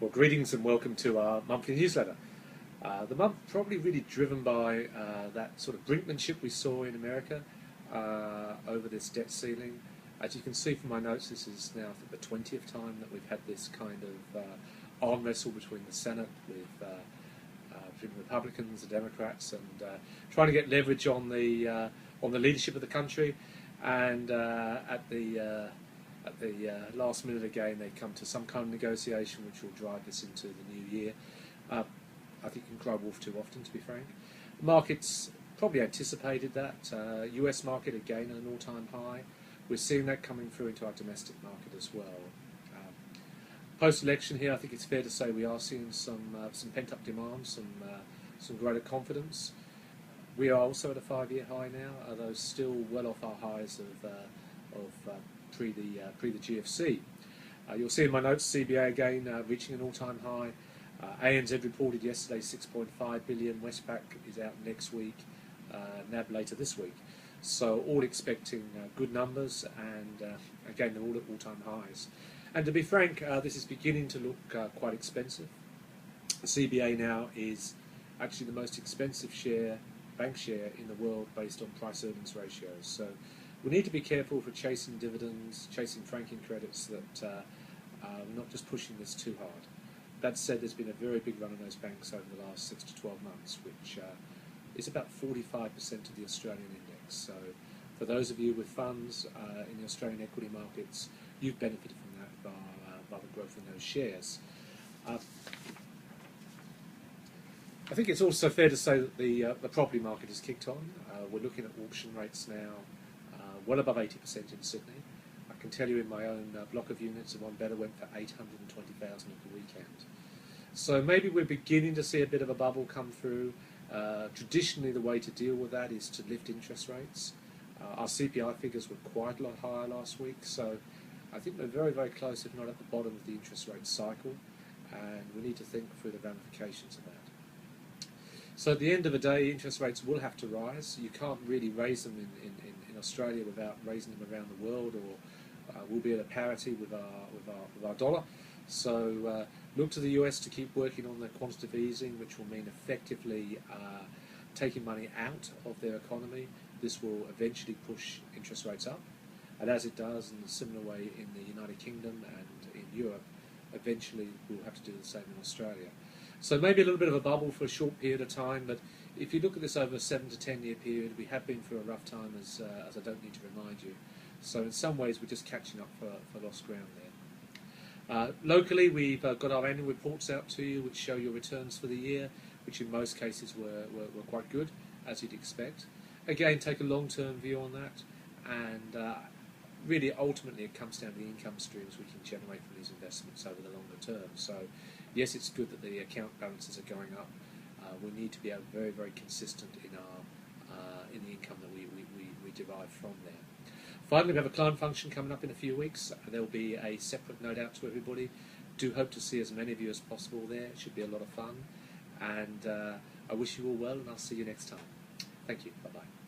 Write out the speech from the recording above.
Well, greetings and welcome to our monthly newsletter. The month probably really driven by that sort of brinkmanship we saw in America over this debt ceiling. As you can see from my notes, this is now I think the 20th time that we've had this kind of arm wrestle between the Senate with between the Republicans, the Democrats, and trying to get leverage on the leadership of the country. And at the last minute again, they come to some kind of negotiation which will drive this into the new year. I think you can cry wolf too often, to be frank. The markets probably anticipated that. US market again at an all-time high. We're seeing that coming through into our domestic market as well. Post-election here, I think it's fair to say we are seeing some pent-up demand, some greater confidence. We are also at a 5-year high now, although still well off our highs of pre the GFC. You'll see in my notes CBA again reaching an all-time high. ANZ reported yesterday 6.5 billion. Westpac is out next week. NAB later this week. So all expecting good numbers, and again they're all at all-time highs. And to be frank, this is beginning to look quite expensive. The CBA now is actually the most expensive bank share in the world based on price-earnings ratios. So we need to be careful for chasing dividends, chasing franking credits, that we're not just pushing this too hard. That said, there's been a very big run on those banks over the last 6 to 12 months, which is about 45% of the Australian index. So for those of you with funds in the Australian equity markets, you've benefited from that by the growth in those shares. I think it's also fair to say that the property market has kicked on. We're looking at auction rates now well above 80% in Sydney. I can tell you in my own block of units, the one better went for 820,000 at the weekend. So maybe we're beginning to see a bit of a bubble come through. Traditionally, the way to deal with that is to lift interest rates. Our CPI figures were quite a lot higher last week, so I think we're very, very close, if not at the bottom of the interest rate cycle, and we need to think through the ramifications of that. So at the end of the day, interest rates will have to rise. You can't really raise them in Australia without raising them around the world, or we'll be at a parity with our dollar. So look to the US to keep working on the quantitative easing, which will mean effectively taking money out of their economy. This will eventually push interest rates up, and as it does in a similar way in the United Kingdom and in Europe, eventually we'll have to do the same in Australia. So maybe a little bit of a bubble for a short period of time, but if you look at this over a 7 to 10 year period, we have been through a rough time, as I don't need to remind you. So in some ways we're just catching up for lost ground there. Locally, we've got our annual reports out to you which show your returns for the year, which in most cases were quite good, as you'd expect. Again, take a long-term view on that, and really ultimately it comes down to the income streams we can generate from these investments over the longer term. So yes, it's good that the account balances are going up. We need to be very, very consistent in the income that we derive from there. Finally, we have a client function coming up in a few weeks. There'll be a separate note out to everybody. Do hope to see as many of you as possible there. It should be a lot of fun. And I wish you all well, and I'll see you next time. Thank you. Bye-bye.